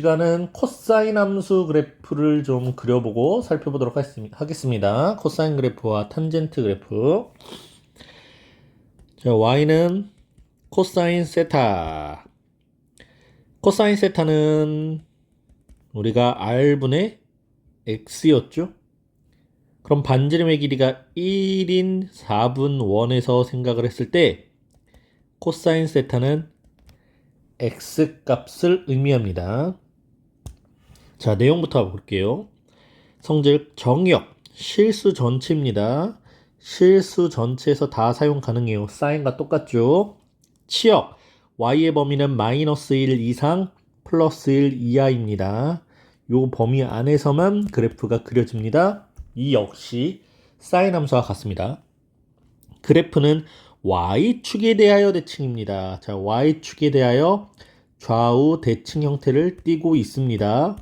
시간은 코사인 함수 그래프를 좀 그려보고 살펴보도록 하겠습니다. 코사인 그래프와 탄젠트 그래프. 자, y는 코사인 세타. 코사인 세타는 우리가 r분의 x였죠? 그럼 반지름의 길이가 1인 4분 원에서 생각을 했을 때 코사인 세타는 x 값을 의미합니다. 자, 내용부터 볼게요. 성질 정역, 실수 전체입니다. 실수 전체에서 다 사용 가능해요. 사인과 똑같죠. 치역, y의 범위는 마이너스 1 이상 플러스 1 이하입니다. 요 범위 안에서만 그래프가 그려집니다. 이 역시 사인 함수와 같습니다. 그래프는 y축에 대하여 대칭입니다. 자, y축에 대하여 좌우 대칭 형태를 띠고 있습니다.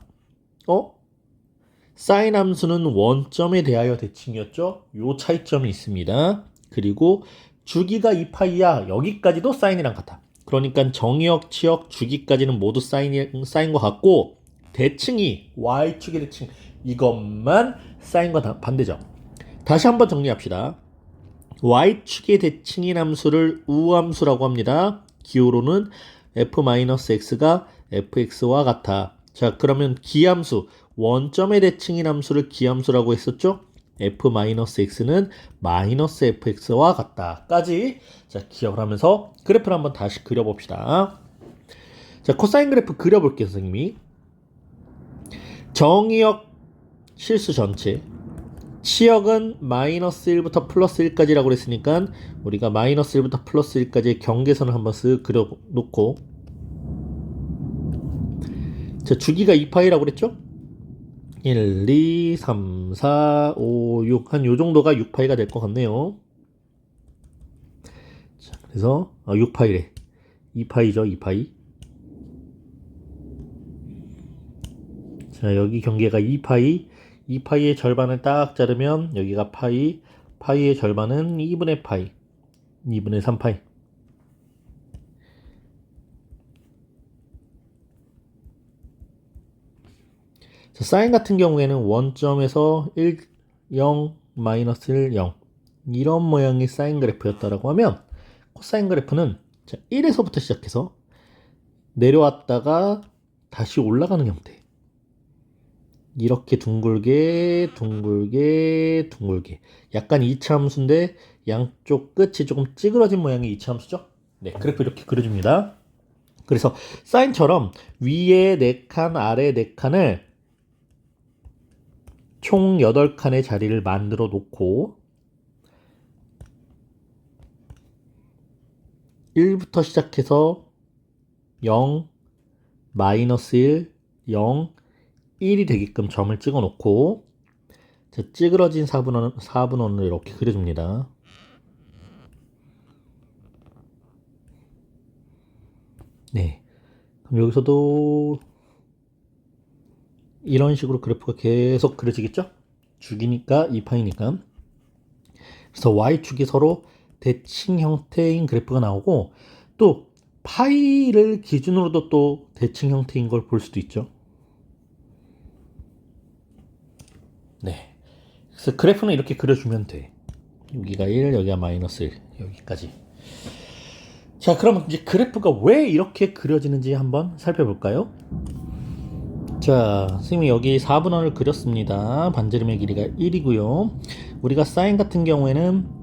사인 함수는 원점에 대하여 대칭이었죠. 요 차이점이 있습니다. 그리고 주기가 2파이야. 여기까지도 사인이랑 같아. 그러니까 정의역, 치역, 주기까지는 모두 사인과 같고 대칭이 y축의 대칭 이것만 사인과 반대죠. 다시 한번 정리합시다. y축의 대칭인 함수를 우함수라고 합니다. 기호로는 f-x가 fx와 같아. 자, 그러면 기함수, 원점의 대칭인 함수를 기함수라고 했었죠? f-x는 마이너스 fx와 같다까지 자, 기억을 하면서 그래프를 한번 다시 그려봅시다. 자, 코사인 그래프 그려볼게요, 선생님이. 정의역 실수 전체, 치역은 마이너스 1부터 플러스 1까지라고 그랬으니까 우리가 마이너스 1부터 플러스 1까지의 경계선을 한번 쓱 그려놓고, 자, 주기가 2파이라고 그랬죠? 1, 2, 3, 4, 5, 6. 한 요 정도가 6파이가 될 것 같네요. 자, 그래서 6파이래. 2파이죠, 2파이. 자, 여기 경계가 2파이. 2파이의 절반을 딱 자르면 여기가 파이. 파이의 절반은 2분의 파이. 2분의 3파이. 자, 사인 같은 경우에는 원점에서 1, 0, 마이너스 1, 0 이런 모양의 사인 그래프였다라고 하면 코사인 그래프는 1에서부터 시작해서 내려왔다가 다시 올라가는 형태. 이렇게 둥글게 둥글게 둥글게 약간 이차함수인데 양쪽 끝이 조금 찌그러진 모양의 이차함수죠. 네, 그래프 이렇게 그려줍니다. 그래서 사인처럼 위에 4칸 아래 4칸을 총 8칸의 자리를 만들어 놓고 1부터 시작해서 0, 마이너스 1, 0, 1이 되게끔 점을 찍어 놓고 찌그러진 4분원을 이렇게 그려줍니다. 네. 그럼 여기서도 이런 식으로 그래프가 계속 그려지겠죠? 주기니까 2파이니까. 그래서 y축이 서로 대칭 형태인 그래프가 나오고 또 파이를 기준으로도 또 대칭 형태인 걸 볼 수도 있죠. 네. 그래서 그래프는 이렇게 그려주면 돼. 여기가 1, 여기가 마이너스 1, 여기까지. 자, 그럼 이제 그래프가 왜 이렇게 그려지는지 한번 살펴볼까요? 자, 선생님이 여기 4분원을 그렸습니다. 반지름의 길이가 1이고요. 우리가 사인 같은 경우에는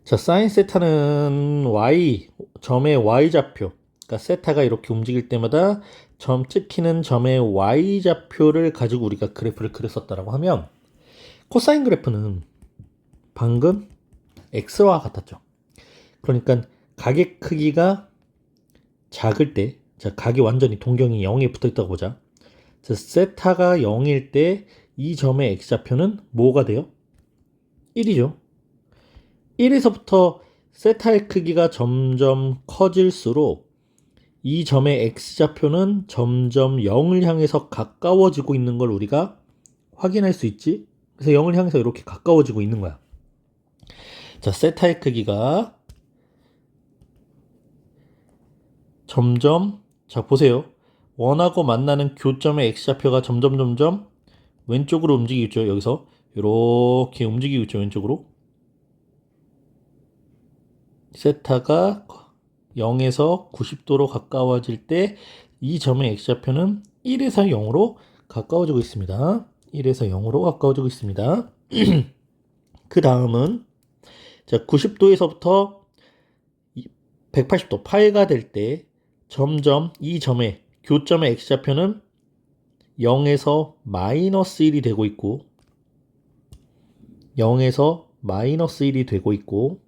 자, 사인 세타는 y, 점의 y좌표, 그러니까 세타가 이렇게 움직일 때마다 점 찍히는 점의 y좌표를 가지고 우리가 그래프를 그렸었다라고 하면 코사인 그래프는 방금 x와 같았죠. 그러니까 각의 크기가 작을 때, 자, 각이 완전히 동경이 0에 붙어 있다고 보자. 자, 세타가 0일 때 이 점의 x좌표는 뭐가 돼요? 1이죠. 1에서부터 세타의 크기가 점점 커질수록 이 점의 x좌표는 점점 0을 향해서 가까워지고 있는 걸 우리가 확인할 수 있지. 그래서 0을 향해서 이렇게 가까워지고 있는 거야. 자, 세타의 크기가 점점 자 보세요. 원하고 만나는 교점의 x좌표가 점점 왼쪽으로 움직이고 있죠. 여기서 이렇게 움직이고 있죠. 왼쪽으로. 세타가 0에서 90도로 가까워질 때 이 점의 x좌표는 1에서 0으로 가까워지고 있습니다. 1에서 0으로 가까워지고 있습니다. 그 다음은 자 90도에서부터 180도 파이가 될 때 점점 이 점의 교점의 x좌표는 0에서 마이너스 1이 되고 있고 0에서 마이너스 1이 되고 있고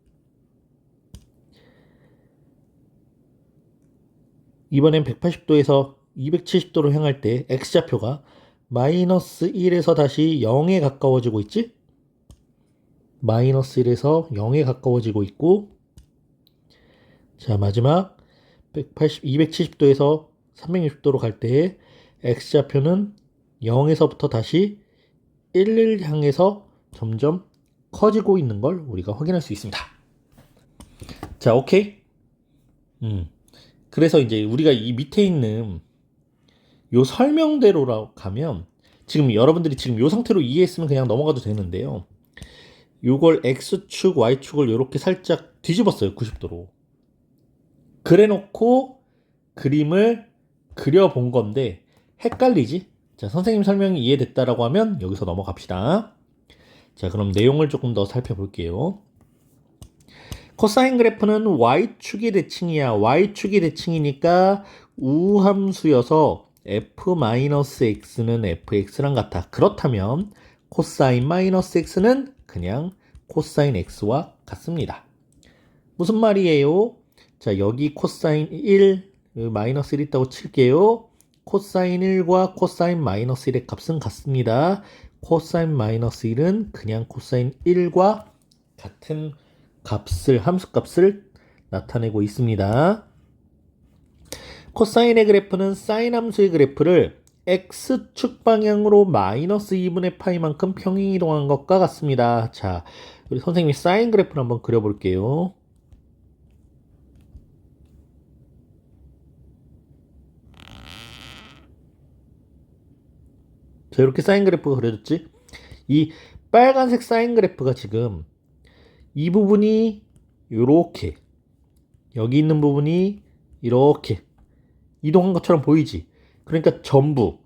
이번엔 180도에서 270도로 향할 때 x좌표가 마이너스 1에서 다시 0에 가까워지고 있지? 마이너스 1에서 0에 가까워지고 있고 자 마지막 270도에서 360도로 갈 때 x좌표는 0에서부터 다시 1을 향해서 점점 커지고 있는 걸 우리가 확인할 수 있습니다. 자 오케이? 그래서 이제 우리가 이 밑에 있는 요 설명대로 가면 지금 여러분들이 지금 요 상태로 이해했으면 그냥 넘어가도 되는데요. 요걸 X축, Y축을 이렇게 살짝 뒤집었어요. 90도로. 그래 놓고 그림을 그려본 건데 헷갈리지? 자, 선생님 설명이 이해됐다라고 하면 여기서 넘어갑시다. 자, 그럼 내용을 조금 더 살펴볼게요. 코사인 그래프는 Y축의 대칭이야. Y축의 대칭이니까 우함수여서 f-x는 fx랑 같아. 그렇다면 코사인 -x는 그냥 코사인 x와 같습니다. 무슨 말이에요? 자, 여기 코사인 1, 마이너스 1 있다고 칠게요. 코사인 1과 코사인 마이너스 1의 값은 같습니다. 코사인 마이너스 1은 그냥 코사인 1과 같은 값을, 함수값을 나타내고 있습니다. 코사인의 그래프는 사인 함수의 그래프를 x축 방향으로 마이너스 2분의 파이만큼 평행이동한 것과 같습니다. 자, 우리 선생님이 사인 그래프를 한번 그려볼게요. 자, 이렇게 사인 그래프가 그려졌지? 이 빨간색 사인 그래프가 지금 이 부분이 이렇게 여기 있는 부분이 이렇게 이동한 것처럼 보이지? 그러니까 전부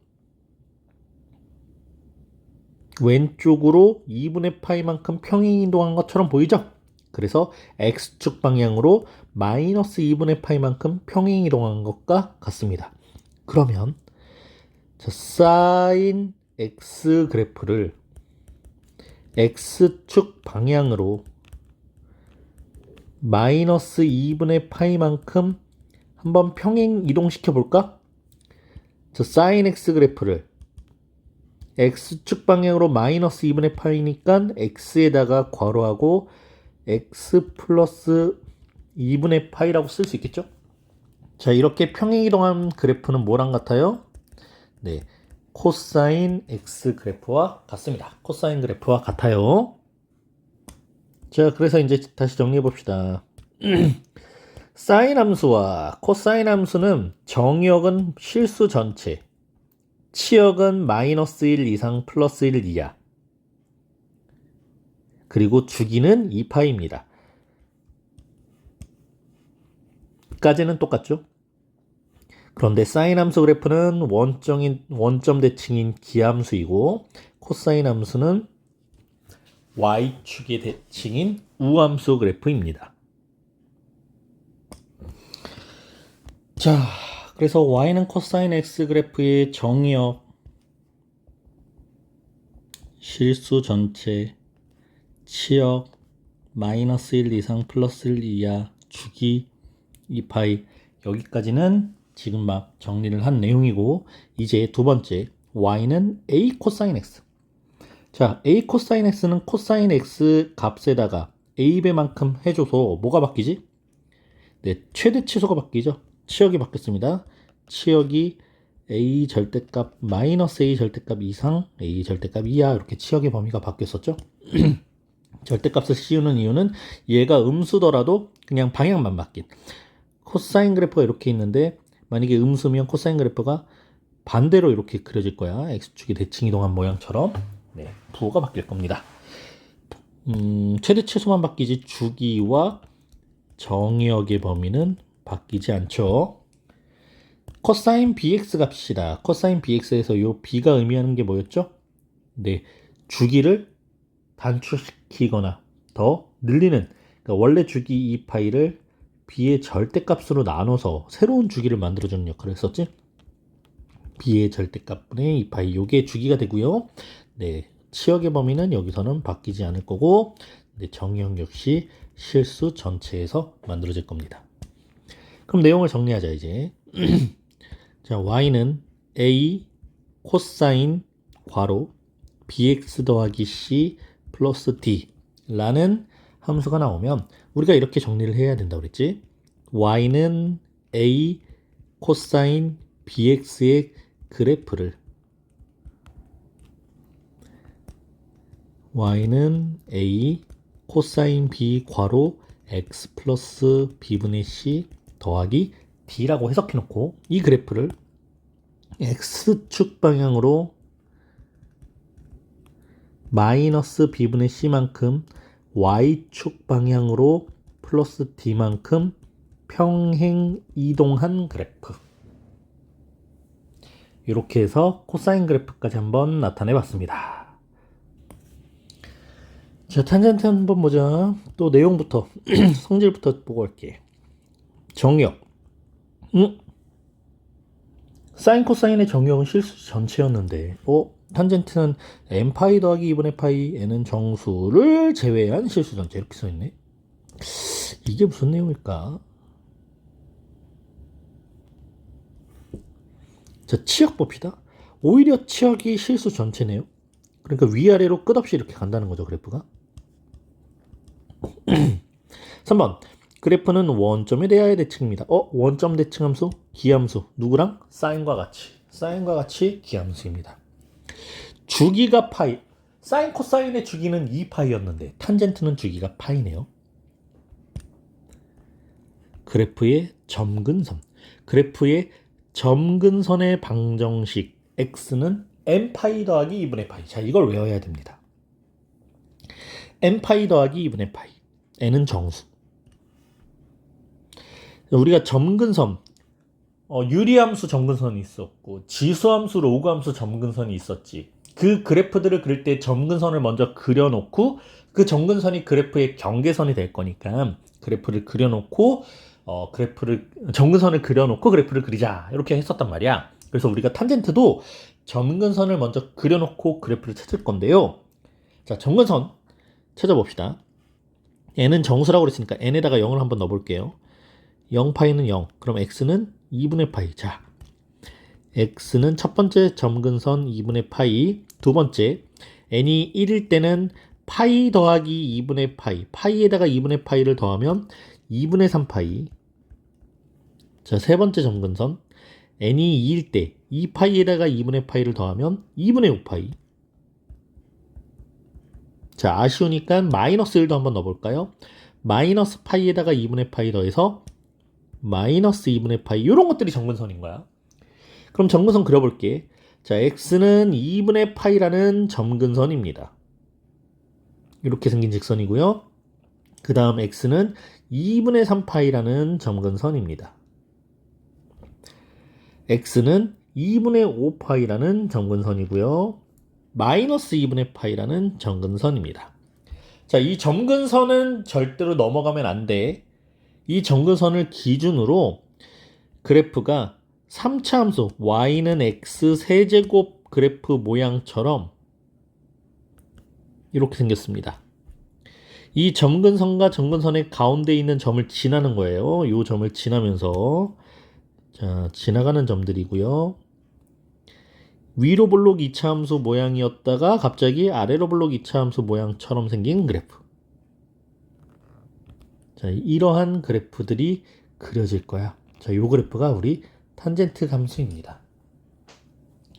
왼쪽으로 2분의 파이만큼 평행 이동한 것처럼 보이죠? 그래서 x축 방향으로 마이너스 2분의 파이만큼 평행 이동한 것과 같습니다. 그러면 자, 사인 x 그래프를 x축 방향으로 마이너스 2분의 파이만큼 한번 평행 이동시켜 볼까? 저 사인 x 그래프를 x축 방향으로 마이너스 2분의 파이니까 x에다가 괄호하고 x 플러스 2분의 파이라고 쓸 수 있겠죠? 자, 이렇게 평행 이동한 그래프는 뭐랑 같아요? 네, 코사인 x 그래프와 같습니다. 코사인 그래프와 같아요. 자, 그래서 이제 다시 정리해 봅시다. 사인 함수와 코사인 함수는 정역은 실수 전체, 치역은 마이너스 1 이상 플러스 1 이하, 그리고 주기는 2파입니다. 까지는 똑같죠? 그런데 사인 함수 그래프는 원점 대칭인 기함수이고 코사인 함수는 Y축의 대칭인 우함수 그래프입니다. 자, 그래서 Y는 코사인 X 그래프의 정역, 실수 전체, 치역, 마이너스 1 이상 플러스 1 이하, 주기 2파이, 여기까지는 지금 막 정리를 한 내용이고, 이제 두 번째 Y는 A 코사인 X. 자, A 코사인 X는 코사인 X 값에다가 A배만큼 해줘서 뭐가 바뀌지? 네, 최대 치수가 바뀌죠. 치역이 바뀌었습니다. 치역이 A 절대값 마이너스 A 절대값 이상 A 절대값 이하 이렇게 치역의 범위가 바뀌었었죠. 절대값을 씌우는 이유는 얘가 음수더라도 그냥 방향만 바뀐. 코사인 그래프가 이렇게 있는데 만약에 음수면 코사인 그래프가 반대로 이렇게 그려질 거야. x축이 대칭 이동한 모양처럼. 네, 부호가 바뀔 겁니다. 최대 최소만 바뀌지 주기와 정의역의 범위는 바뀌지 않죠. 코사인 bx 값이다. 코사인 bx에서 이 b가 의미하는 게 뭐였죠? 네, 주기를 단축시키거나 더 늘리는, 그러니까 원래 주기 2파이를 b의 절대값으로 나눠서 새로운 주기를 만들어주는 역할을 했었지. b의 절대값분의 2파이, 요게 주기가 되고요. 네, 치역의 범위는 여기서는 바뀌지 않을 거고, 네, 정의역 역시 실수 전체에서 만들어질 겁니다. 그럼 내용을 정리하자 이제. 자, y는 a 코사인 괄호 bx 더하기 c 플러스 d 라는 함수가 나오면 우리가 이렇게 정리를 해야 된다고 그랬지. y는 a 코사인 bx의 그래프를, y는 a 코사인 b 괄호 x 플러스 b분의 c 더하기 d라고 해석해 놓고 이 그래프를 x축 방향으로 마이너스 b분의 c만큼 y축 방향으로 플러스 d만큼 평행 이동한 그래프, 이렇게 해서 코사인 그래프까지 한번 나타내 봤습니다. 자, 탄젠트 한번 보자. 또 내용부터 성질부터 보고 올게. 정의역. 사인 코사인의 정의역은 실수 전체였는데 탄젠트는 n파이 더하기 2분의 파이 n은 정수를 제외한 실수 전체, 이렇게 써있네. 이게 무슨 내용일까? 자, 치역 봅시다. 오히려 치역이 실수 전체네요. 그러니까 위아래로 끝없이 이렇게 간다는 거죠, 그래프가. 3번. 그래프는 원점의 대하의 대칭입니다. 원점 대칭 함수, 기함수. 누구랑? 사인과 같이 기함수입니다. 주기가 파이. 사인 코사인의 주기는 2파이였는데 탄젠트는 주기가 파이네요. 그래프의 점근선. 그래프의 점근선의 방정식 x는 n파이 더하기 2분의 파이. 자, 이걸 외워야 됩니다. n파이 더하기 2분의 파이. n은 정수. 우리가 점근선, 유리함수 점근선이 있었고 지수함수, 로그함수 점근선이 있었지. 그 그래프들을 그릴 때 점근선을 먼저 그려놓고 그 점근선이 그래프의 경계선이 될 거니까 그래프를 그려놓고 점근선을 그려놓고 그래프를 그리자, 이렇게 했었단 말이야. 그래서 우리가 탄젠트도 점근선을 먼저 그려놓고 그래프를 찾을 건데요. 자, 점근선 찾아봅시다. n은 정수라고 그랬으니까 n에다가 0을 한번 넣어볼게요. 0파이는 0. 그럼 x는 2분의 파이. 자, x는 첫 번째 점근선 2분의 파이. 두 번째, n이 1일 때는 파이 더하기 2분의 파이. 파이에다가 2분의 파이를 더하면 2분의 3파이. 자, 세 번째 점근선, n이 2일 때 2파이에다가 2분의 파이를 더하면 2분의 5파이. 자, 아쉬우니까 마이너스 1도 한번 넣어볼까요? 마이너스 파이에다가 2분의 파이 더해서 마이너스 2분의 파이. 이런 것들이 점근선인 거야. 그럼 점근선 그려볼게. 자, x는 2분의 파이라는 점근선입니다. 이렇게 생긴 직선이고요. 그 다음 x는 2분의 3파이라는 점근선입니다. x는 2분의 5파이라는 점근선이고요. 마이너스 2분의 파이라는 점근선입니다. 자, 이 점근선은 절대로 넘어가면 안 돼. 이 점근선을 기준으로 그래프가 3차 함수 y는 x 세제곱 그래프 모양처럼 이렇게 생겼습니다. 이 점근선과 점근선의 가운데 있는 점을 지나는 거예요. 이 점을 지나면서, 자, 지나가는 점들이고요. 위로 블록 2차 함수 모양이었다가 갑자기 아래로 블록 2차 함수 모양처럼 생긴 그래프. 자, 이러한 그래프들이 그려질 거야. 자, 이 그래프가 우리 탄젠트 함수입니다.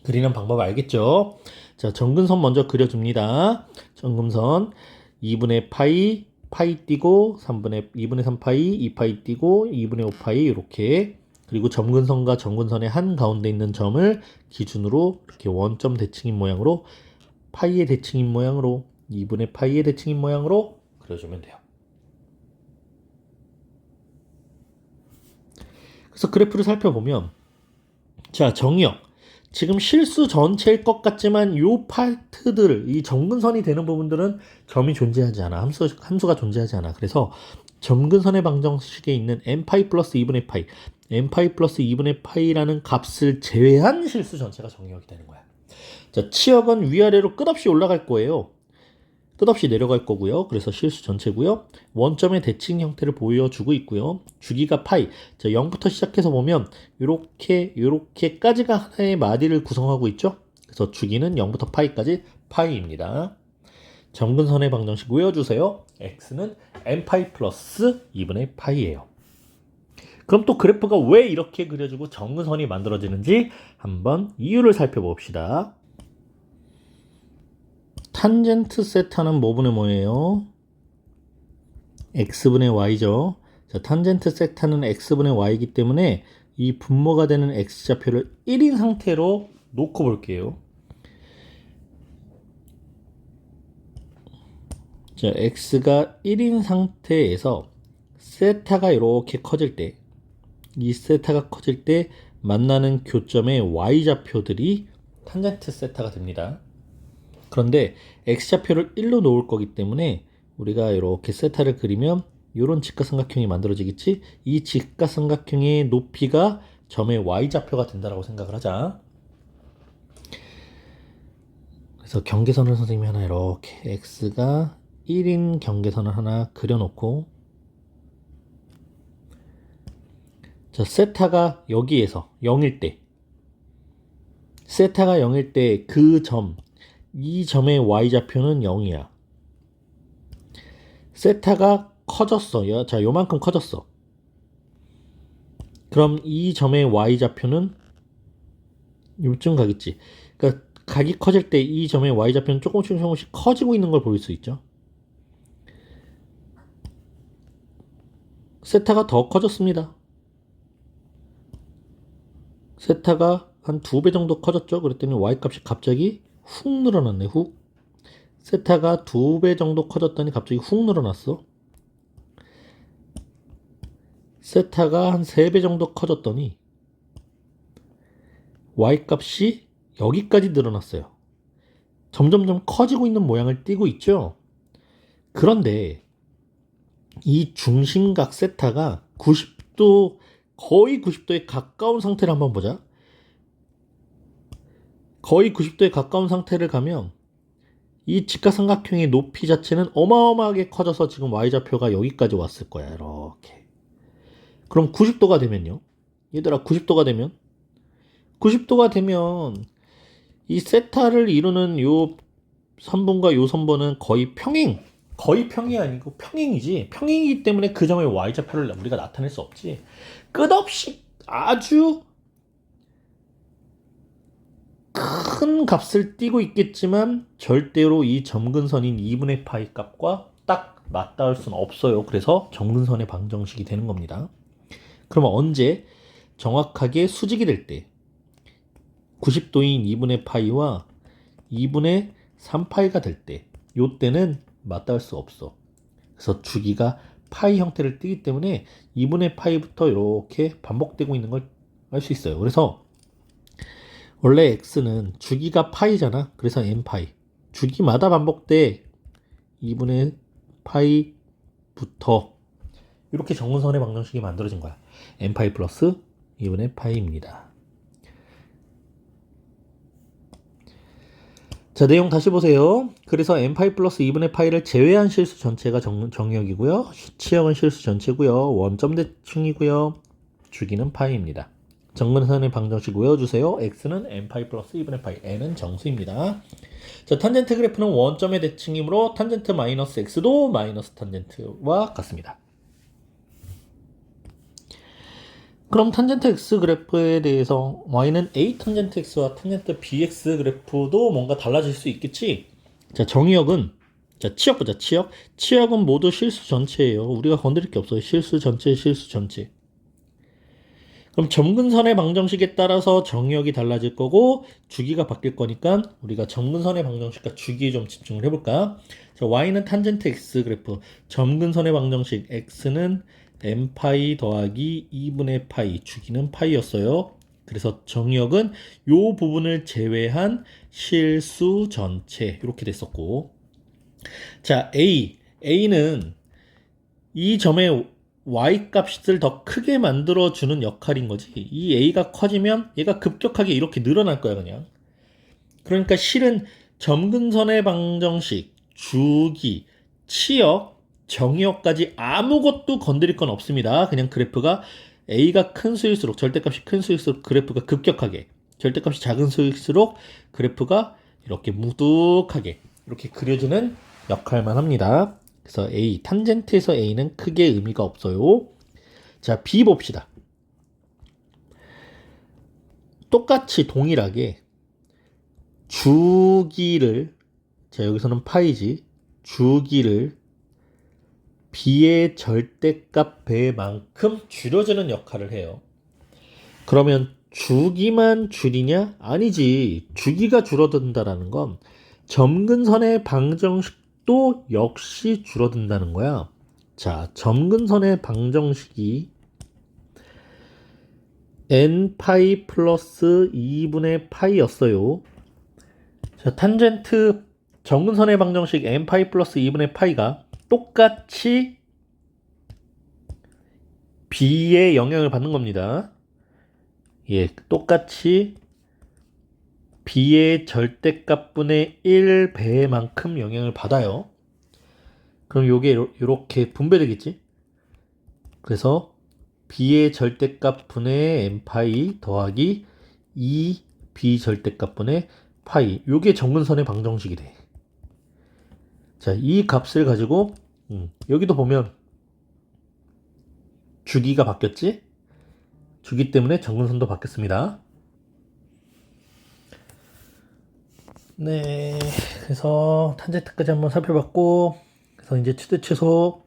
그리는 방법 알겠죠? 자, 점근선 먼저 그려줍니다. 점근선 2분의 파이 파이 띄고 2분의 3파이, 2파이 띄고 2분의 5파이 이렇게 그리고 점근선과 점근선의 한 가운데 있는 점을 기준으로 이렇게 원점 대칭인 모양으로 파이의 대칭인 모양으로 2분의 파이의 대칭인 모양으로 그려주면 돼요. 그래서 그래프를 살펴보면 자 정의역 지금 실수 전체일 것 같지만 요 파트들 이 점근선이 되는 부분들은 점이 존재하지 않아 함수가 존재하지 않아. 그래서 점근선의 방정식에 있는 n파이 플러스 2분의 파이 n파이 플러스 2분의 파이라는 값을 제외한 실수 전체가 정의역이 되는 거야. 자 치역은 위아래로 끝없이 올라갈 거예요. 끝없이 내려갈 거고요. 그래서 실수 전체고요. 원점의 대칭 형태를 보여주고 있고요. 주기가 파이. 자, 0부터 시작해서 보면 요렇게까지가 하나의 마디를 구성하고 있죠. 그래서 주기는 0부터 파이까지 파이입니다. 점근선의 방정식 외워주세요. x는 n파이 플러스 2분의 파이예요. 그럼 또 그래프가 왜 이렇게 그려지고 점근선이 만들어지는지 한번 이유를 살펴봅시다. 탄젠트 세타는 뭐분의 뭐예요? x분의 y죠. 자, 탄젠트 세타는 x분의 y이기 때문에 이 분모가 되는 x좌표를 1인 상태로 놓고 볼게요. 자, x가 1인 상태에서 세타가 이렇게 커질 때, 이 세타가 커질 때 만나는 교점의 y좌표들이 탄젠트 세타가 됩니다. 그런데 x좌표를 1로 놓을 거기 때문에 우리가 이렇게 세타를 그리면 이런 직각삼각형이 만들어지겠지? 이 직각삼각형의 높이가 점의 y좌표가 된다고 생각을 하자. 그래서 경계선을 선생님이 하나 이렇게 x가 1인 경계선을 하나 그려놓고 자 세타가 여기에서 0일 때 세타가 0일 때 그 점 이 점의 y좌표는 0이야. 세타가 커졌어. 자, 요만큼 커졌어. 그럼 이 점의 y좌표는 요쯤 가겠지. 그러니까 각이 커질 때 이 점의 y좌표는 조금씩 커지고 있는 걸 볼 수 있죠. 세타가 더 커졌습니다. 세타가 한 2배 정도 커졌죠. 그랬더니 y값이 갑자기 훅 늘어났네. 훅. 세타가 2배 정도 커졌더니 갑자기 훅 늘어났어. 세타가 한 3배 정도 커졌더니 y값이 여기까지 늘어났어요. 점점점 커지고 있는 모양을 띠고 있죠. 그런데 이 중심각 세타가 90도 거의 90도에 가까운 상태를 한번 보자. 거의 90도에 가까운 상태를 가면 이 직각삼각형의 높이 자체는 어마어마하게 커져서 지금 y좌표가 여기까지 왔을 거야. 이렇게. 그럼 90도가 되면요. 얘들아 90도가 되면 이 세타를 이루는 요 선분과 요 선분은 거의 평이 아니고 평행이지. 평행이기 때문에 그 점의 y좌표를 우리가 나타낼 수 없지. 끝없이 아주 큰 값을 띠고 있겠지만 절대로 이 점근선인 2분의 파이 값과 딱 맞닿을 수는 없어요. 그래서 점근선의 방정식이 되는 겁니다. 그러면 언제 정확하게 수직이 될 때 90도인 2분의 파이와 2분의 3파이가 될 때 요때는 맞닿을 수 없어. 그래서 주기가 파이 형태를 띠기 때문에 2분의 파이부터 이렇게 반복되고 있는 걸 알 수 있어요. 그래서 원래 x는 주기가 파이잖아. 그래서 n파이. 주기마다 반복돼 2분의 파이부터 이렇게 정근선의 방정식이 만들어진 거야. n파이 플러스 2분의 파이입니다. 자, 내용 다시 보세요. 그래서 n파이 플러스 2분의 파이를 제외한 실수 전체가 정의역이고요. 치역은 실수 전체고요. 원점 대칭이고요. 주기는 파이입니다. 정근선의 방정식 외워주세요. x는 n파이 플러스 2분의 파이, n은 정수입니다. 자, 탄젠트 그래프는 원점의 대칭이므로 탄젠트 마이너스 x도 마이너스 탄젠트와 같습니다. 그럼 탄젠트 x 그래프에 대해서 y는 a 탄젠트 x와 탄젠트 bx 그래프도 뭔가 달라질 수 있겠지? 자, 정의역은 자, 치역 보자. 치역. 치역은 모두 실수 전체예요. 우리가 건드릴 게 없어요. 실수 전체, 실수 전체. 그럼 점근선의 방정식에 따라서 정의역이 달라질 거고 주기가 바뀔 거니까 우리가 점근선의 방정식과 주기에 좀 집중을 해볼까? 자, y는 탄젠트 x 그래프. 점근선의 방정식 x는 n파이 더하기 2분의 파이, 주기는 파이였어요. 그래서 정의역은 요 부분을 제외한 실수 전체 이렇게 됐었고, 자, A는 이 점의 y 값을 더 크게 만들어주는 역할인 거지. 이 A가 커지면 얘가 급격하게 이렇게 늘어날 거야, 그냥. 그러니까 실은 점근선의 방정식, 주기, 치역, 정의역까지 아무것도 건드릴 건 없습니다. 그냥 그래프가 A가 큰 수일수록, 절대값이 큰 수일수록 그래프가 급격하게, 절대값이 작은 수일수록 그래프가 이렇게 무뚝하게 이렇게 그려지는 역할만 합니다. 그래서 A, 탄젠트에서 A는 크게 의미가 없어요. 자, B 봅시다. 똑같이 동일하게 주기를, 자, 여기서는 파이지, 주기를 B의 절대값 배만큼 줄여주는 역할을 해요. 그러면 주기만 줄이냐? 아니지. 주기가 줄어든다라는 건 점근선의 방정식도 역시 줄어든다는 거야. 자, 점근선의 방정식이 n파이 플러스 2분의 파이였어요. 자, 탄젠트 점근선의 방정식 n파이 플러스 2분의 파이가 똑같이 b의 영향을 받는 겁니다. 예, 똑같이 b의 절대값분의 1배만큼 영향을 받아요. 그럼 요게 이렇게 분배되겠지? 그래서 b의 절대값분의 n파이 더하기 2b 절대값분의 파이, 요게 점근선의 방정식이 돼. 자, 이 값을 가지고 여기도 보면 주기가 바뀌었지? 주기 때문에 점근선도 바뀌었습니다. 네, 그래서 탄젠트까지 한번 살펴봤고, 그래서 이제 최대 최소.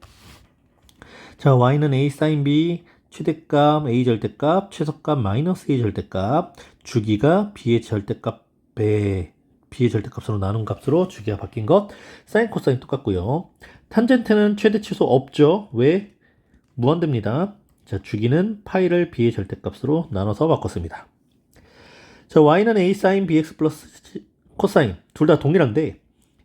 자, y는 a sin b, 최대값 a 절대값, 최소값 마이너스 a 절대값, 주기가 b의 절대값 배, b의 절대값으로 나눈 값으로 주기가 바뀐 것, 사인 코사인 똑같고요. 탄젠트는 최대 최소 없죠. 왜? 무한대입니다. 자, 주기는 파이를 b의 절대값으로 나눠서 바꿨습니다. 자, y는 a sin bx 플러스 코사인, 둘 다 동일한데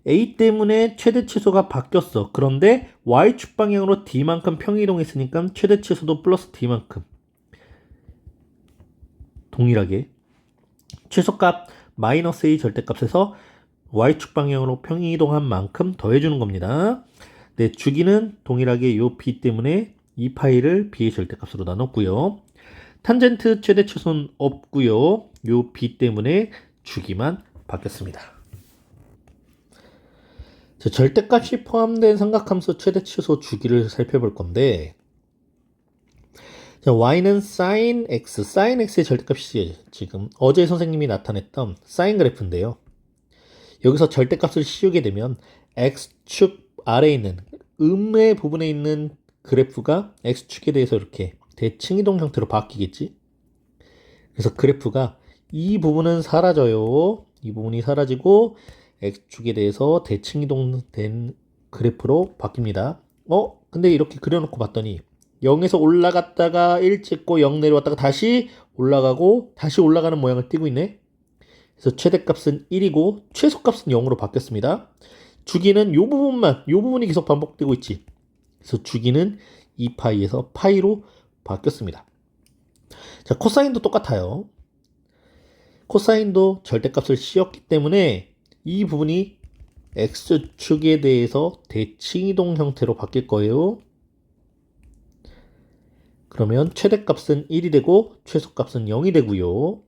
a 때문에 최대 최소가 바뀌었어. 그런데 y축 방향으로 d만큼 평이동했으니까 최대 최소도 플러스 d만큼 동일하게 최소값 마이너스 a 절대값에서 y축 방향으로 평이동한 만큼 더해주는 겁니다. 네, 주기는 동일하게 요 b 때문에 이 파이를 b의 절대값으로 나눴고요. 탄젠트 최대 최소는 없고요. 요 b 때문에 주기만 바뀌었습니다. 자, 절대값이 포함된 삼각함수 최대 최소 주기를 살펴볼 건데, 자, y는 sin x, sin x의 절대값이 지금 어제 선생님이 나타냈던 사인 그래프인데요. 여기서 절대값을 씌우게 되면 x축 아래에 있는 음의 부분에 있는 그래프가 x축에 대해서 이렇게 대칭이동 형태로 바뀌겠지. 그래서 그래프가 이 부분은 사라져요. 이 부분이 사라지고 x축에 대해서 대칭이동된 그래프로 바뀝니다. 근데 이렇게 그려놓고 봤더니 0에서 올라갔다가 1 찍고 0 내려왔다가 다시 올라가고 다시 올라가는 모양을 띠고 있네. 그래서 최대값은 1이고 최소값은 0으로 바뀌었습니다. 주기는 요 부분이 계속 반복되고 있지. 그래서 주기는 2파이에서 파이로 바뀌었습니다. 자, 코사인도 똑같아요. 코사인도 절대값을 씌웠기 때문에 이 부분이 x축에 대해서 대칭이동 형태로 바뀔 거예요. 그러면 최대값은 1이 되고 최소값은 0이 되고요.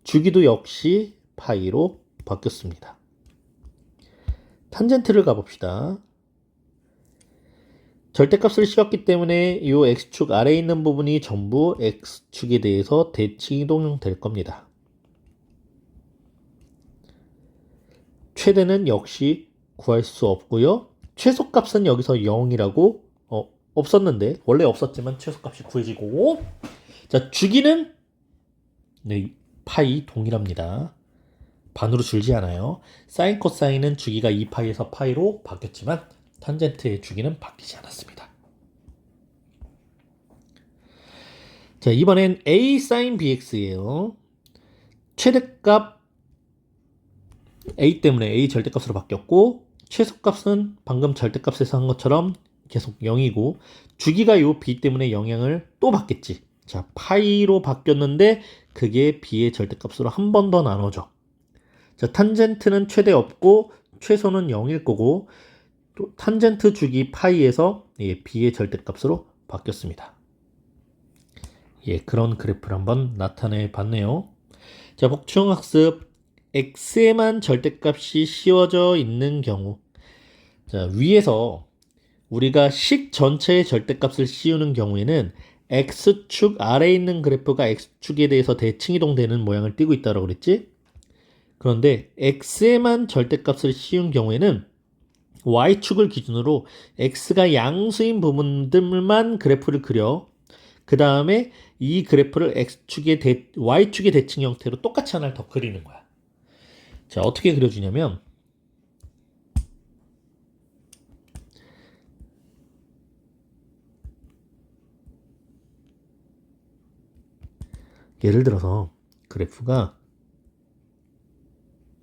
주기도 역시 파이로 바뀌었습니다. 탄젠트를 가봅시다. 절대값을 씌웠기 때문에 이 x축 아래에 있는 부분이 전부 x축에 대해서 대칭이동 될 겁니다. 최대는 역시 구할 수 없고요. 최소값은 여기서 0이라고 없었는데 원래 없었지만 최소값이 구해지고 자 주기는 네, 파이 동일합니다. 반으로 줄지 않아요. 사인 코사인은 주기가 2파이에서 파이로 바뀌었지만 탄젠트의 주기는 바뀌지 않았습니다. 자 이번엔 a sin bx예요. 최대값 a 때문에 a 절대값으로 바뀌었고 최소값은 방금 절대값에서 한 것처럼 계속 0이고 주기가 요 b 때문에 영향을 또 받겠지. 자 파이로 바뀌었는데 그게 b의 절대값으로 한 번 더 나눠져. 자 탄젠트는 최대 없고 최소는 0일 거고 또 탄젠트 주기 파이에서 b의 절대값으로 바뀌었습니다. 예, 그런 그래프를 한번 나타내 봤네요. 자, 복층학습 x에만 절대값이 씌워져 있는 경우 자, 위에서 우리가 식 전체의 절대값을 씌우는 경우에는 x축 아래에 있는 그래프가 x축에 대해서 대칭이동되는 모양을 띠고 있다고 그랬지? 그런데 x에만 절대값을 씌운 경우에는 y축을 기준으로 x가 양수인 부분들만 그래프를 그려 그 다음에 이 그래프를 y축의 대칭 형태로 똑같이 하나를 더 그리는 거야. 자, 어떻게 그려주냐면 예를 들어서 그래프가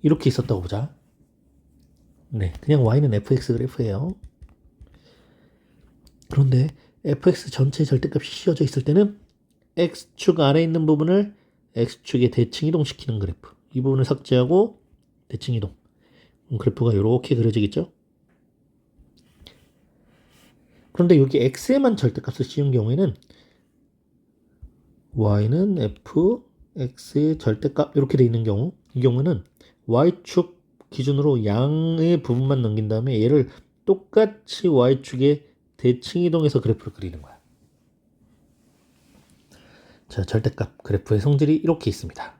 이렇게 있었다고 보자. 네, 그냥 y는 fx 그래프예요. 그런데 fx 전체 절대값이 씌워져 있을 때는 x축 아래에 있는 부분을 x축에 대칭 이동시키는 그래프. 이 부분을 삭제하고 대칭 이동. 그래프가 이렇게 그려지겠죠? 그런데 여기 x에만 절대값을 씌운 경우에는 y는 f, x의 절대값 이렇게 돼 있는 경우 이 경우는 y축 기준으로 양의 부분만 넘긴 다음에 얘를 똑같이 y축에 대칭 이동해서 그래프를 그리는 거야. 자, 절대값 그래프의 성질이 이렇게 있습니다.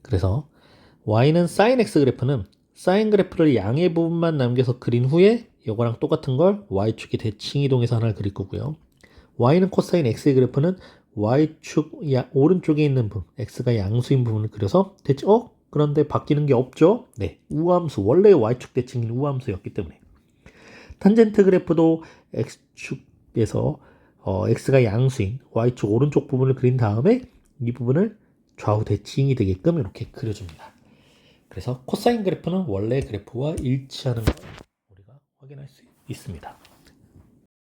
그래서 y는 sin x 그래프는 sin 그래프를 양의 부분만 남겨서 그린 후에 이거랑 똑같은 걸 y축에 대칭 이동해서 하나를 그릴 거고요. y는 코사인 x의 그래프는 y축 오른쪽에 있는 부분, x가 양수인 부분을 그려서 대칭, 그런데 바뀌는 게 없죠? 네, 우함수, 원래 y축 대칭인 우함수였기 때문에. 탄젠트 그래프도 x축에서 x가 양수인 y축 오른쪽 부분을 그린 다음에 이 부분을 좌우 대칭이 되게끔 이렇게 그려줍니다. 그래서 코사인 그래프는 원래 그래프와 일치하는 걸 우리가 확인할 수 있습니다.